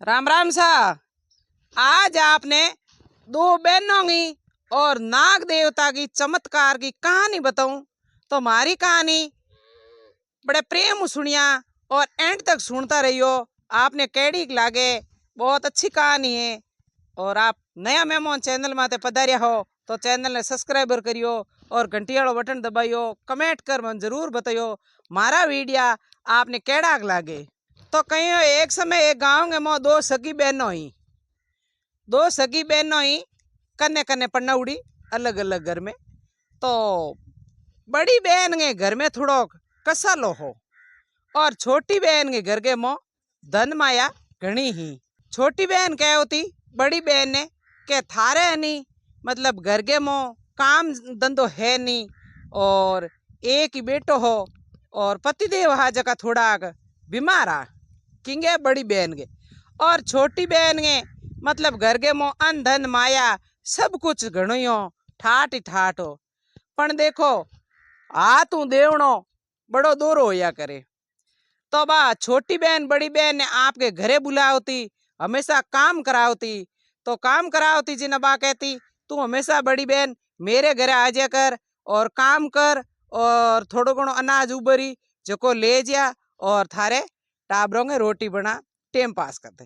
राम राम सा। आज आपने दो बहनों की और नाग देवता की चमत्कार की कहानी बताऊं तो हमारी कहानी बड़े प्रेम सुनिया और एंड तक सुनता रहियो। आपने कैडी लागे, बहुत अच्छी कहानी है। और आप नया मेहमान चैनल माते पधारिया हो तो चैनल ने सब्सक्राइबर करियो और घंटी वाला बटन दबाइयो। कमेंट कर मन जरूर बताइयो मारा वीडियो आपने केड़ा लागे। तो कहीं एक समय एक गाँव में दो सगी बहनों ही कन्ने कन्ने पन्नाउड़ी अलग अलग घर में। तो बड़ी बहन के घर में थोड़ो कसालो हो और छोटी बहन के घर के मो धन माया घनी ही। छोटी बहन कह होती बड़ी बहन ने के थारे नहीं मतलब घर के मो काम धंधो है नहीं और एक ही बेटो हो और पतिदेव हा जगह थोड़ा बीमार आ किंगे बड़ी बहन के। और छोटी बहन के मतलब घर के मो अन धन माया सब कुछ घणो ठाट ही ठाट हो। पण देखो हाथ देवणो बड़ो दूर होया करे। तो बा छोटी बहन बड़ी बहन ने आपके घरे बुलावती, हमेशा काम करावती। तो काम करावती जी ने बा कहती तू हमेशा बड़ी बहन मेरे घरे आ जा कर और काम कर और थोड़ो घणो अनाज उबरी जको ले जा और थारे टाबरों में रोटी बना टेम पास कर दे।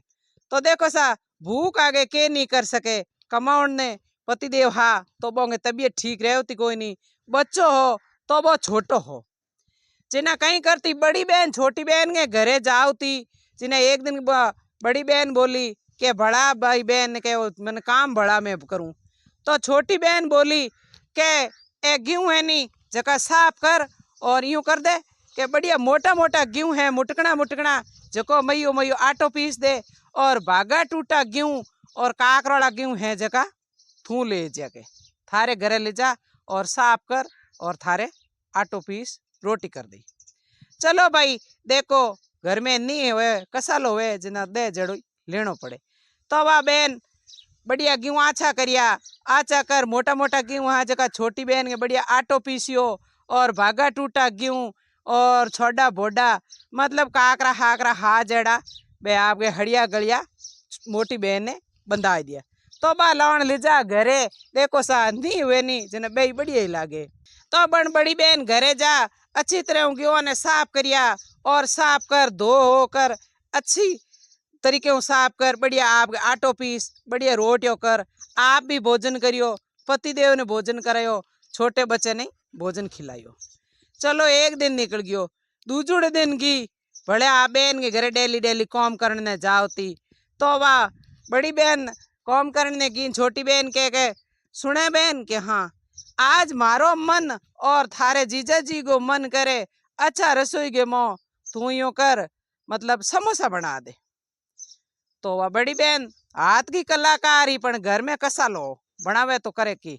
तो देखो सा भूख आगे के नहीं कर सके कमाउण ने पतिदेव हा तो बोंगे तबीयत ठीक रहती कोई नहीं। बच्चो हो तो वो छोटो हो जिन्हें कहीं करती बड़ी बहन छोटी बहन के घरे जावती। जिन्हें एक दिन बड़ी बहन बोली के बड़ा भाई बहन के मैंने काम बड़ा मैं करूं। तो छोटी बहन बोली के ए गेहूं है नी जका साफ कर और यूं कर दे के बढ़िया मोटा मोटा गेहूं है मुटकना मुटकना जको मयो मयो आटो पीस दे और भागा टूटा गेहूं और काकरोला गेहूं है जका थू ले जाके थारे घरे ले जा और साफ कर और थारे आटो पीस रोटी कर दी। चलो भाई देखो घर में नहीं हुए कसालो हुए जिना दे जड़ो लेनो पड़े। तो वह बहन बढ़िया गेहूं आछा करिया आछा कर मोटा मोटा गेहूं हाँ जगह छोटी बहन के बढ़िया आटो पीसियो और भागा टूटा गेहूं और छोड़ा बोडा मतलब काकरा हाकरा हा जड़ा बे आपके हड़िया गलिया मोटी बहन ने बंधा दिया। तो बा लौण ले जा घरे देखो सा नहीं हुए नहीं जिन्हें बे बढ़िया ही लागे। तो बड़ी बहन घरे जा अच्छी तरह गेहूं ने साफ करिया और साफ कर धो होकर अच्छी तरीके साफ कर बढ़िया आप आटो पीस बढ़िया रोटियों कर आप भी भोजन करियो। पतिदेव ने भोजन करायो छोटे बच्चे ने भोजन खिलायो। चलो एक दिन निकल गयो दूसरे दिन की भले आ बहन के घरे डेली डेली काम करने जावती। तो वाह बड़ी बहन काम करने की छोटी बहन के सुने बहन के हाँ आज मारो मन और थारे जीजा जी को मन करे अच्छा रसोई के मो तू यो कर मतलब समोसा बना दे। तो वह बड़ी बहन हाथ की कलाकारी पण घर में कसा लो बनावे तो करे की।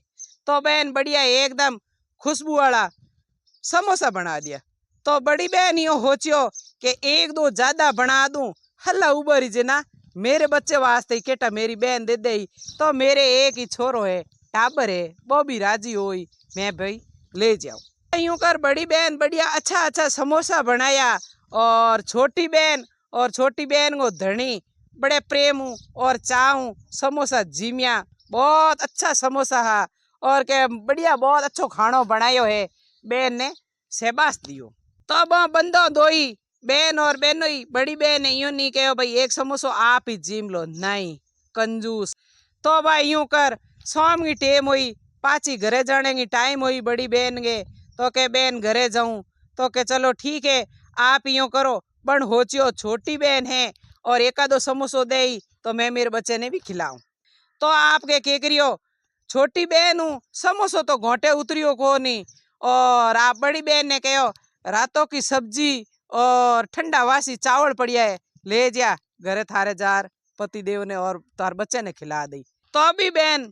तो बहन बढ़िया एकदम खुशबू वाला समोसा बना दिया। तो बड़ी बहन यो सोचियो कि एक दो ज्यादा बना दूं हल्ला उबरी जना मेरे बच्चे वास्ते केटा मेरी बहन दे दे तो मेरे एक ही छोरो है टाबर है वो भी राजी होई मैं भाई ले जाऊं। यूं कर बड़ी बहन बढ़िया अच्छा अच्छा समोसा बनाया और छोटी बहन को धनी बड़े प्रेम और चाहूं समोसा जीमिया बहुत अच्छा समोसा हा और के बढ़िया बहुत अच्छो खानो बनायो है बहन ने सेबास दियो। तो अब बंदो दोई बहन और बहनों ही बड़ी बहन ने यूं नहीं कहो भाई एक समोसो आप ही जीम लो नहीं कंजूस। तो भाई यूं कर शाम की टेम हुई पाची घरे जाने की टाइम हुई बड़ी बहन के तो के बहन घरे जाऊं तो के चलो ठीक है आप यूं करो पण होचियो छोटी बहन है और एका दो समोसो दे तो मैं मेरे बच्चे ने भी खिलाऊं। तो आपके के करियो छोटी बहन हूँ समोसो तो घोटे उतरियो को नहीं और आप बड़ी बहन ने कहो रातों की सब्जी और ठंडा वासी चावल पड़िया है ले जा घरे थारे जार पतिदेव ने और तार बच्चे ने खिला दी। तो अभी बहन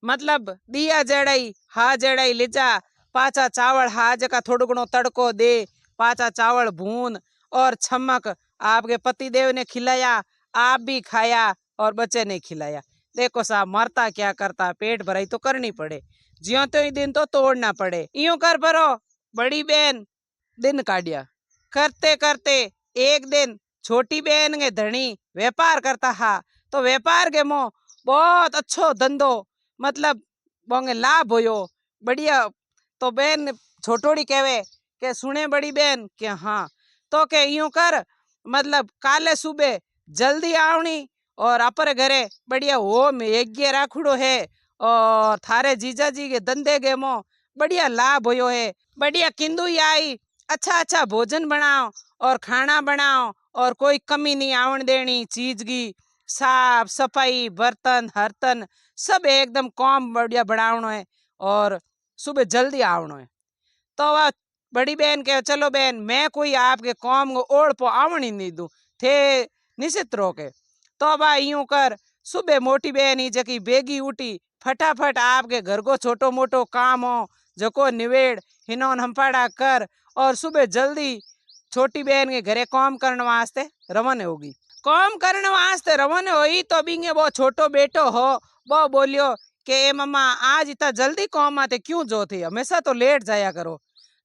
मतलब दिया जड़ाई हा जड़ाई ले जा पाचा चावल हा जका थोड़ो घणो तड़को दे पाचा चावल भून और छमक आपके पतिदेव ने खिलाया आप भी खाया और बच्चे ने खिलाया। देखो साहब मरता क्या करता पेट भराई तो करनी पड़े ज्यो तो ही दिन तो तोड़ना पड़े यूं कर भरो बड़ी बहन दिन काटिया करते करते एक दिन छोटी बहन के धनी व्यापार करता हा, तो व्यापार के मो बहुत अच्छो धंधो मतलब बोंगे लाभ होयो बढ़िया। तो बहन छोटोड़ी कहवे के सुने बड़ी बहन के हाँ, तो के यूं कर मतलब काले सुबह जल्दी आवनी और अपरे घरे बढ़िया होम यज्ञ राखुड़ो है और थारे जीजा जी के धंधे के मो बढ़िया लाभ होयो है। बढ़िया किंदू आई अच्छा अच्छा भोजन बनाओ और खाना बनाओ और कोई कमी नहीं आवन देनी चीज की। साफ सफाई बर्तन हरतन सब एकदम काम बढ़िया बनावनो है और सुबह जल्दी आवनो है। तो वह बड़ी बहन कहे चलो बहन मैं कोई आपके काम को ओढ़ पो आवण ही नहीं दूं थे निश्चित रोके। तो वह यूं कर सुबह मोटी बहन ही जकी बेगी उठी फटाफट आपके घर को छोटो मोटो काम हो जको निवेड़ हिनोन हम्पाड़ा कर और सुबह जल्दी छोटी बहन के घरे काम करने वास्ते रवाना होगी। काम करने वास्ते रवाना हुई तो बिंगे वो छोटो बेटो हो वो बोलियो कि ए मम्मा आज इतना जल्दी काम आते क्यों जो थे हमेशा तो लेट जाया करो।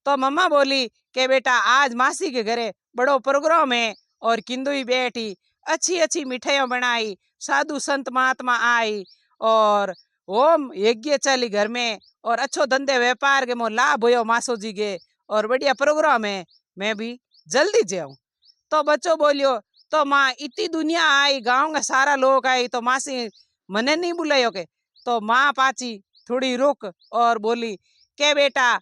तो मम्मा बोली कि बेटा आज मासी के घरे बड़ो प्रोग्राम है और किंदुई बैठी अच्छी अच्छी मिठाइयाँ बनाई साधु संत महात्मा आई और ओम यज्ञ चली घर में और अच्छो धंधे व्यापार के मो लाभ हो मासो जी के और बढ़िया प्रोग्राम है मैं भी जल्दी जाऊं। तो बच्चों बोलियो तो माँ इतनी दुनिया आई गांव का सारा लोग आई तो मासी मने नहीं बुलायो के। तो माँ पाची थोड़ी रुक और बोली के बेटा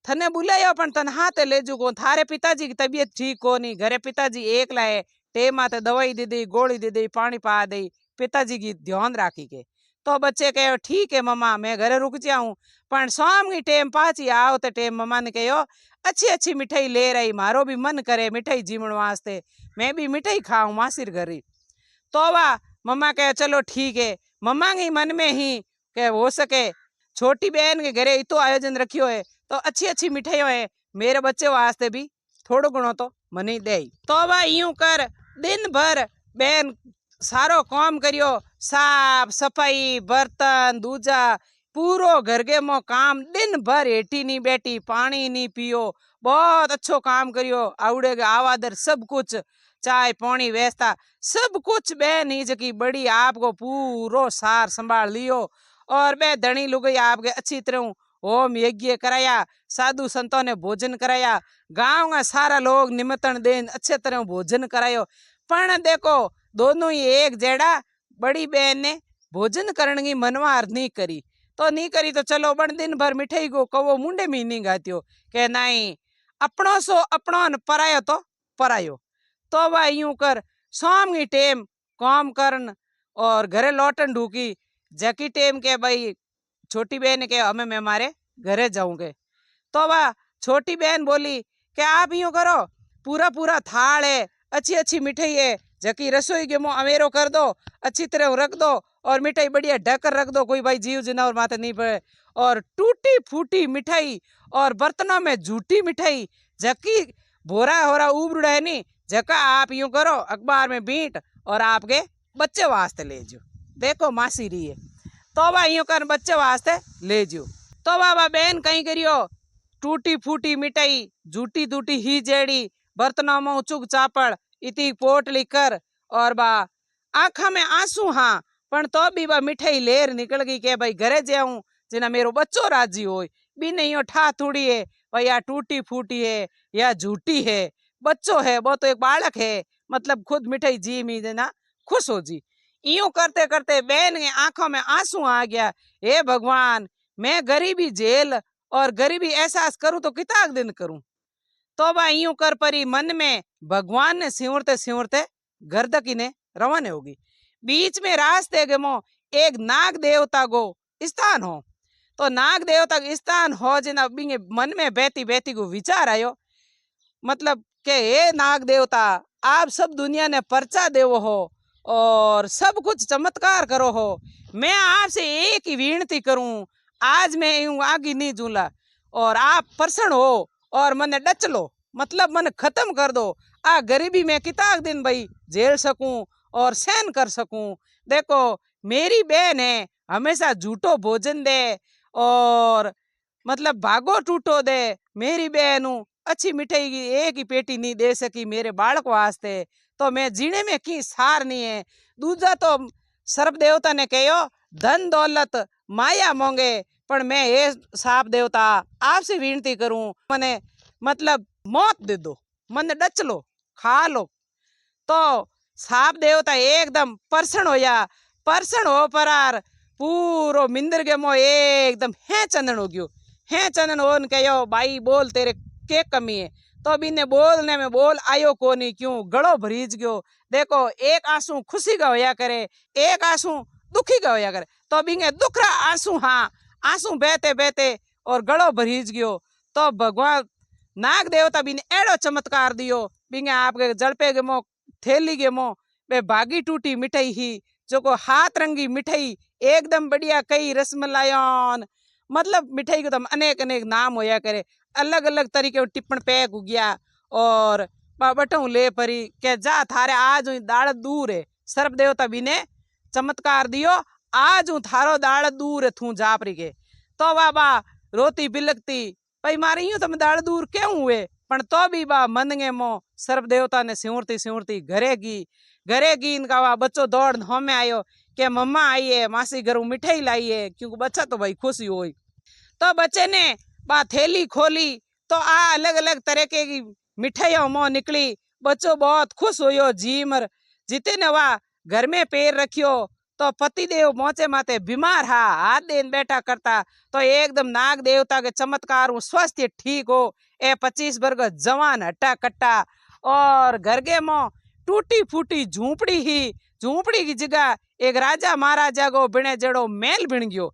थने बुलायो पण तन हाथे ले जुको थारे पिताजी की तबीयत ठीक कोनी घरे पिताजी एकला है टेम आते दवाई दे दी गोली दे दी पानी पा दी पिताजी की ध्यान राखी के। तो बच्चे कहो ठीक है मम्मा मैं घरे रुक जाऊं पण शाम की टेम पाची आओ तो टेम मम्मा ने कहो अच्छी अच्छी मिठाई ले रही मारो भी मन करे मिठाई जीवन वास्ते मैं भी मिठाई खाऊं मासिर घरी। तो वाह मम्मा कहे चलो ठीक है मम्मा के मन में ही के हो सके छोटी बहन के घरे इतो आयोजन रखियो है तो अच्छी अच्छी मिठाइयों है मेरे बच्चे वास्ते भी थोड़ो गुणो तो मनी दे। तो वह यूं कर दिन भर बहन सारो काम करियो साफ सफाई बर्तन दूजा पूरो घर के मो काम दिन भर हेठी नहीं बैठी पानी नहीं पियो बहुत अच्छो काम करियो आवड़े आवादर सब कुछ चाय पानी व्यवस्था सब कुछ बहन ही जकी बड़ी आपको पूरो सार संभाल लियो और बे धनी लुगई आपके अच्छी तरह होम यज्ञ कराया साधु संतों ने भोजन कराया गांव का सारा लोग निमंत्रण देन अच्छे तरह भोजन करायो। पण देखो दोनों ही एक जेड़ा बड़ी बहन ने भोजन करने की मनवार नहीं करी तो नहीं करी तो चलो बन दिन भर मिठाई को कवो मुंडे में नहीं गातियो के नहीं अपनों सो अपनों परायो तो परायो। तो वह यूं कर शाम की टेम काम करन और घरे लौटन ढूकी जकी टेम के भाई छोटी बहन के हमें मैं हमारे घरे जाऊंगे। तो वह छोटी बहन बोली कि आप यूं करो पूरा पूरा थाल है अच्छी अच्छी मिठाई है जकी रसोई के मुँह अवेरो कर दो अच्छी तरह रख दो और मिठाई बढ़िया ढक रख दो कोई भाई जीव जनावर माथे नहीं पड़े और टूटी फूटी मिठाई और बर्तनों में झूठी मिठाई जकी भोरा होरा उबड़ा है नहीं जका आप यूं करो अखबार में बीट और आपके बच्चे वास्ते ले जो देखो मासी रही है। तो वह यूं कर बच्चे वास्ते ले जो। तो वह बहन कहीं करियो टूटी फूटी मिठाई झूठी टूटी ही जेड़ी बर्तनों में चुक चापड़ इतनी पोटली कर और बा आँखा में आंसू हाँ पण तो भी वह मिठाई लेर निकल गई के भाई घरे जाऊं जिना मेरो बच्चो राजी हो भी नहीं हो ठा थोड़ी है भाई या टूटी फूटी है या झूठी है बच्चो है वो तो एक बालक है मतलब खुद मिठाई जी मी देना खुश हो जी। यूं करते करते बहन के आंखों में आंसू आ गया हे भगवान मैं गरीबी जेल और गरीबी एहसास करूं तो कितना दिन करूं। तो वह यूं कर परी मन में भगवान ने सिवरते सिवरते गर्दकी ने रवाने होगी। बीच में रास्ते के मो एक नाग देवता को स्थान हो तो नाग देवता का स्थान हो जिना बिंगे मन में बहती बहती को विचार आयो मतलब के हे नाग देवता आप सब दुनिया ने पर्चा देवो हो और सब कुछ चमत्कार करो हो मैं आपसे एक ही विनती करूं आज मैं यूं आगे नहीं झूला और आप प्रसन्न हो और मने डच लो मतलब मन खत्म कर दो आ गरीबी में कितना दिन भाई झेल सकूं और सहन कर सकूं। देखो मेरी बहन है हमेशा झूठो भोजन दे और मतलब भागो टूटो दे मेरी बहन अच्छी मिठाई की एक ही पेटी नहीं दे सकी मेरे बालक वास्ते तो मैं जीने में की सार नहीं है। दूजा तो सर्प देवता ने कहो धन दौलत माया मोंगे, पर मैं ये साप देवता आपसे विनती करूं मने मतलब मौत दे दो, मन डच लो खा लो। तो साप देवता एकदम परसण होया, परसण हो परार पूरो मिंदर के मो एकदम है चंदन हो गयो। है चंदन हो कहो भाई बोल तेरे के कमी है। तो अभी ने बोलने में बोल आयो कोनी, क्यों गड़ो भरीज गयो। देखो एक आंसू खुशी का होया करे, एक आंसू दुखी का होया करे। तो अभी दुखरा आंसू, हाँ आंसू बहते बहते और गड़ो भरीज गयो। तो भगवान नाग देवता भी ने एड़ो चमत्कार दियो, बिंगे आपके जड़पे के मो थैली के मो वे भागी टूटी मिठाई ही जो को हाथ रंगी मिठाई एकदम बढ़िया कई रसमलायन, मतलब मिठाई को तो अनेक अनेक नाम होया करे, अलग अलग तरीके टिप्पण पैक हो गया। और बटू ले परी के जा थारे आज दाड़ दूर है, सर्प देवता भी ने चमत्कार दियो आज थारो दाड़ दूर है थू जा परी के। तो बाबा रोती बिलकती भाई मारे यूं तुम दाड़ दूर क्यों हुए, पण तो भी बा मनगे मो सर्प देवता ने सिवरती सिवरती घरे गी इनका वा बच्चो दौड़ हमें आयो के मम्मा आई है मासी घर मिठाई लाई है, क्योंकि बच्चा तो भाई खुशी हो। तो बच्चे ने बा थैली खोली तो आ अलग अलग तरह की मिठाइयों मोह निकली। बच्चो बहुत खुश हो जीमर जीते ने वा घर में पैर रखियो। तो पतिदेव मोचे माते बीमार हा हाथ देन बैठा करता, तो एकदम नाग देवता के चमत्कार स्वास्थ्य ठीक हो। ए 25 वर्ग जवान हट्टा कट्टा और घर के मो टूटी फूटी झूंपड़ी ही, झूंपड़ी की जगह एक राजा महाराजा को बिने जड़ो मेल बिन गयो।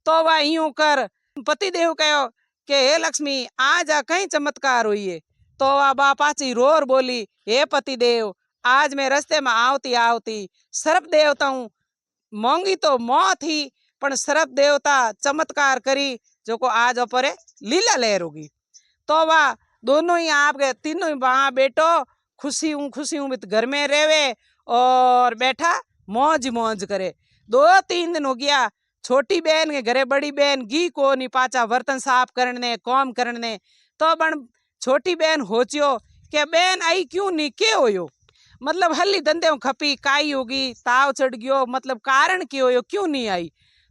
तो वह यूं कर पतिदेव कहो के हे लक्ष्मी आज आ कहीं चमत्कार हुई है। तो वह बापाची रोर बोली हे पतिदेव आज मैं रस्ते में आवती आवती सर्प देवता हूँ मोंगी तो मौत ही, पण सर्प देवता चमत्कार करी जो को आज ऊपर लीला लहर होगी। तो वह दोनों ही आपके तीनों ही वहां बेटो खुशी हूँ घर में रेवे और बैठा मौज मौज करे। 2-3 दिन हो गया, छोटी बहन के घरे बड़ी बहन गी को नहीं पाचा बर्तन साफ करने कौम करने। तो बन छोटी बहन होचियो के बहन आई क्यों नहीं के होयो, मतलब हल्ली धंधे खपी काई होगी ताव चढ़ गयो, मतलब कारण क्यों होयो क्यों नहीं आई।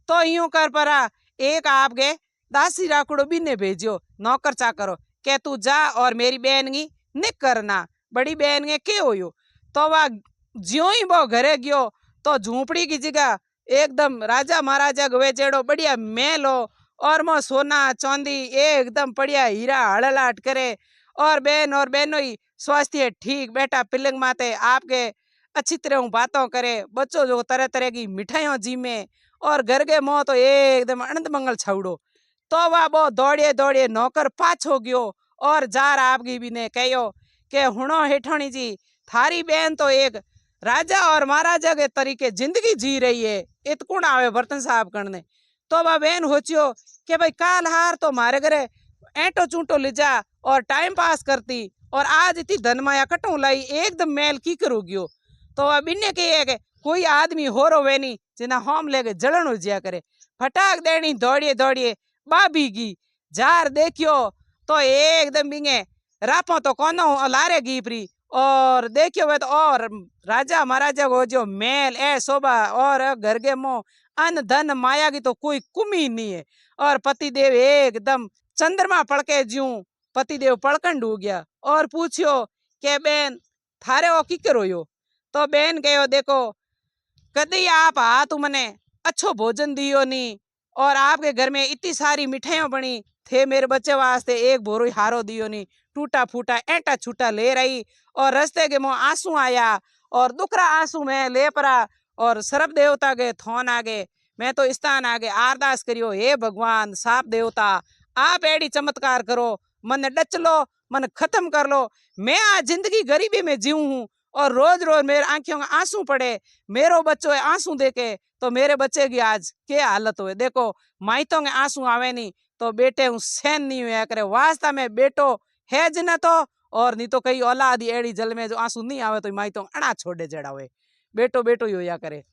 तो यूं कर परा एक आपके दासी राकुड़ो बिने भेजियो नौकर चाकरो के तू जा और मेरी बहन की निक करना, बड़ी बहन के के होयो। तो वह ज्यों ही वो घरे गयो तो झूंपड़ी की जगह एकदम राजा महाराजा गवेचेड़ो बढ़िया महल हो और मो सोना चांदी एकदम बढ़िया हीरा हड़लाट करे। और बहनों ही स्वास्थ्य ठीक बैठा पिलंग माते आपके अच्छी तरह बातों करे, बच्चों जो तरह तरह की मिठाइयों जीमे और घर के मोह तो एकदम अनंत मंगल छाउड़ो। तो वह वो दौड़िए दौड़िए नौकर पाछो गयो और जार आपकी भी ने कहो के हुणो हेठोनी जी थारी बहन तो एक राजा और महाराजा के तरीके जिंदगी जी रही है, इत कौन आवे बर्तन साफ करने। तो वह बहन होचियो के भाई काल हार तो मारे घरे ऐटो चूंटो ले जा और टाइम पास करती और आज इतनी धनमाया कटू लाई एकदम मेल की करू गयो। तो वह बिन्ने कहे के कोई आदमी हो रो वे नहीं जिना होम लेके जलन हो जिया करे। फटाक देनी दौड़िए दौड़िए बाबी गी जार देखियो तो एकदम बिंगे रापो तो कोनो लारे गीपरी और देखियो वे तो और राजा महाराजा को जो मेल ए शोभा और घर के मो अन धन माया की तो कोई कुमी नहीं है। और पतिदेव एकदम चंद्रमा पड़के ज्यूं पतिदेव पड़कन डूब गया और पूछियो के बेन थारे वो की करो। तो बेन कहो देखो कदी आप हाथ मने अच्छो भोजन दियो नहीं और आपके घर में इतनी सारी मिठाइयों बनी थे मेरे बच्चे वास्ते एक बोरो हारो दियो नहीं, टूटा फूटा ऐटा छूटा ले रही और रस्ते के मुँह आंसू आया और दुखरा आंसू में ले परा और सर्प देवता के थोन आगे मैं तो स्थान आगे अरदास करियो हे भगवान साप देवता आप एडी चमत्कार करो मन डच लो मन खत्म कर लो। मैं आज जिंदगी गरीबी में जीऊँ हूँ और रोज रोज मेरे आंखों में आंसू पड़े, मेरो बच्चो आंसू देखे तो मेरे बच्चे की आज क्या हालत हुए। देखो माइतों के आंसू आवे नहीं तो बेटे हूँ सहन नहीं हुआ करे, वास्ता में बेटो है ज न तो और नहीं तो कई औलाद एड़ी जल में जो आंसू नहीं आवे तो माइतों अड़ा छोड़े जड़ा हुए बेटो बेटो ही होया करे।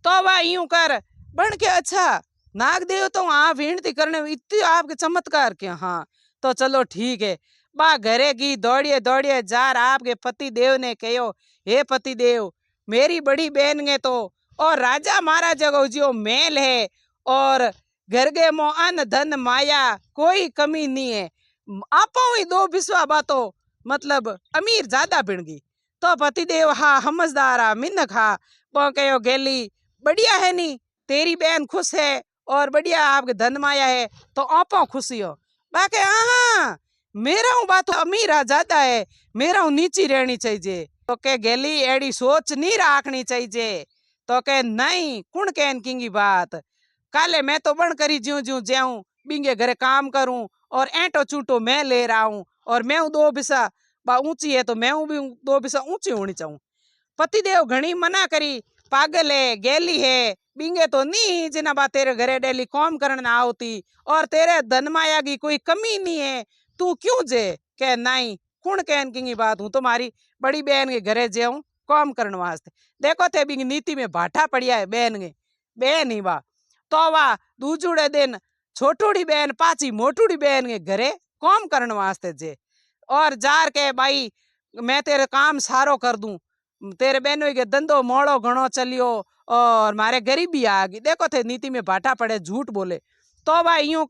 तो वह यूं कर बन के अच्छा नाग देव तो आप विनती करने इतनी आपके चमत्कार के, हाँ तो चलो ठीक है बा घरे की दौड़िए दौड़िए जार आपके पति देव ने कहो, हे पति देव, मेरी बड़ी बहन ने तो और राजा महाराजा को जो मेल है और घर के मो अन्न धन माया कोई कमी नहीं है। आपो ही दो बिस्वा बातों मतलब अमीर ज्यादा बिन गई। तो पति देव हा समझदार आ मिनक हा वो कहो गेली बढ़िया है नी, तेरी बहन खुश है और बढ़िया आपके धन माया है तो आपो खुशी हो। बाकी हाँ मेरा हूँ बात अमीर आ ज्यादा है, मेरा हूँ नीची रहनी चाहिए। तो के गेली एड़ी सोच नहीं रखनी चाहिए। तो के नहीं कुण कहन किंगी बात, काले मैं तो बन करी ज्यूं ज्यूं ज्याऊं बिंगे घरे काम करूं और ऐंटो चूटो मैं ले रहा हूं और मैं हूं दो बिसा बा ऊंची है तो मैं हूं भी दो बिसा ऊंची होनी चाहूं। पतिदेव घणी मना करी, पागल है गेली है बिंगे तो नहीं जिना बा तेरे घरे डेली काम करने आवती और तेरे धन माया की कोई कमी नहीं है, तू क्यों जे के नहीं कुण कहन की बात हूं तुम्हारी बड़ी बहन के घरे जाऊं काम करने वास्ते। देखो थे बिंग नीति में भाटा पड़िया है बहन के बहन ही बा। तो वा दूजुड़े दिन छोटूड़ी बहन पाची मोटूड़ी बहन के घरे काम करने वास्ते जे और जार के भाई मैं तेरे काम सारो कर दूं, तेरे बहनों के धंधो मोड़ो घणो चलियो और मारे गरीबी आ गई। देखो थे नीति में भाटा पड़े झूठ बोले। तो भाई यूं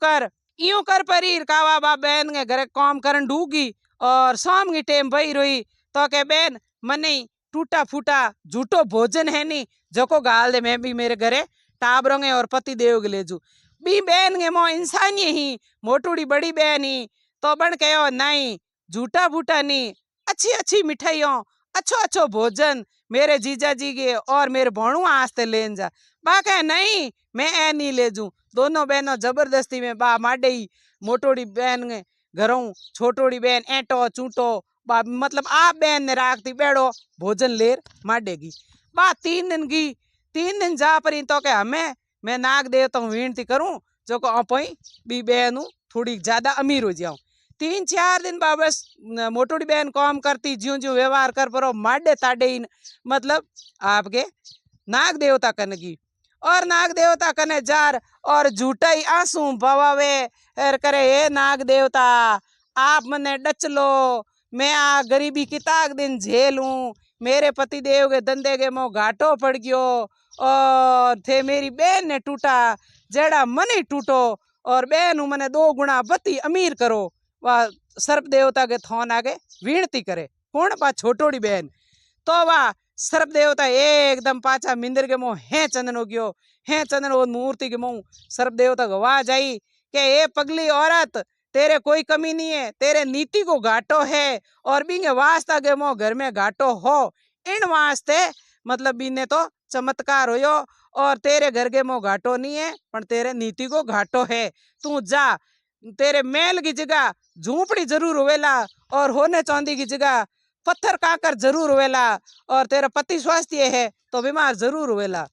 कर परीर कावा बा बहन के घरे काम करन डूगी और शाम की टेम भई रोई तो के बहन मने टूटा फूटा झूठो भोजन है नी जको गाल दे मैं भी मेरे घरे टाबरोंगे और पति देव के लेजू बी बहन के मो इंसानी ही मोटूड़ी बड़ी बहन ही तो बन कहो नहीं झूठा फूटा नहीं अच्छी अच्छी मिठाइयों अच्छो अच्छो भोजन मेरे जीजा जी के और मेरे भणुआ आस्ते लेन जा। बाके नहीं मैं ए नहीं ले जू। दोनों बहनों जबरदस्ती में बा माडे मोटोड़ी बहन ने घरों छोटोड़ी बहन ऐटो चूटो बा मतलब आप बहन ने राखती बेड़ो भोजन लेर माडेगी। बा 3 दिन की 3 दिन जा पर तो के हमें मैं नाग देवता हूँ विनती करूं जो को अपई बी बहन थोड़ी ज्यादा अमीर हो जाऊं। 3-4 दिन बाद बस मोटोड़ी बहन काम करती ज्यों ज्यों व्यवहार कर परो माडे ताडे मतलब आपके नाग देवता कन की और नाग देवता कने जार और झूठाई आंसू भवावे और करे हे नाग देवता आप मने डच लो, मैं आ गरीबी किताक दिन झेलूं, मेरे पति देव के धंधे के मो घाटो पड़ गयो और थे मेरी बहन ने टूटा जेड़ा मन ही टूटो और बहन मने 2 गुणा बती अमीर करो। वह सर्प देवता के थोन आगे विनती करे कौन बा छोटोड़ी बहन। तो वह सर्प देवता एकदम पाचा मिंदर के मुंह है चंदन हो गयो है चंदन वो मूर्ति के मुंह सर्प देवता को आवाज आई के ये पगली औरत तेरे कोई कमी नहीं है, तेरे नीति को घाटो है और बिंगे वास्ता के मुंह घर में घाटो हो इन वास्ते मतलब बीने तो चमत्कार होयो और तेरे घर के मुंह घाटो नहीं है पर तेरे नीति को घाटो है। तू जा तेरे मेल की जगह झूपड़ी जरूर होवेला और होने चांदी की जगह पत्थर काकर जरूर होवेला और तेरा पति स्वास्थ्य है तो बीमार जरूर होवेला।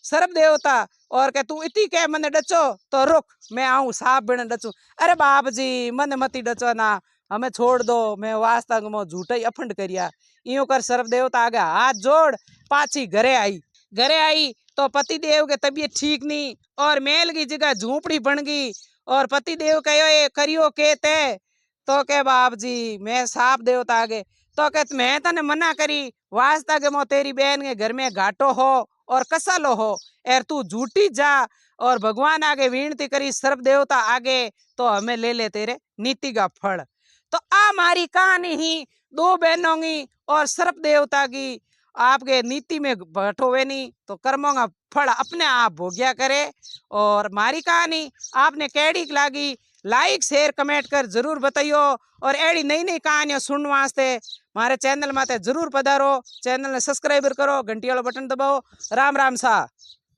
सर्प देवता और के तू इतनी कह मने डचो तो रुक मैं आऊं साफ बिन डचू। अरे बाप जी मन मती डचो ना हमें छोड़ दो मैं वास्ता में झूठा ही अफंड करिया यूं कर सर्प देवता आगे हाथ जोड़ पाची घरे आई तो पति देव के तबीयत ठीक नहीं और मेल की जगह झूपड़ी बन गई और पति देव कहो ये करियो के ते तो के बाप जी मैं साफ देवता आगे तो के मैं तने मना करी वास्ता के मो तेरी बहन के घर में घाटो हो और कसालो हो एर तू झूठी जा और भगवान आगे विनती करी सर्प देवता आगे तो हमें ले ले तेरे नीति का फल। तो आ मारी कहानी ही 2 बहनों की और सर्प देवता की आपके नीति में बैठोवे नहीं तो कर्मों का फल अपने आप भोग्या करे। और मारी कहानी आपने कैडी लागी लाइक शेयर कमेंट कर जरूर बताइयो और एड़ी नई नई कहानियां सुनने वास्ते हमारे चैनल माते जरूर पधारो, चैनल ने सब्सक्राइबर करो, घंटी वाला बटन दबाओ। राम राम सा।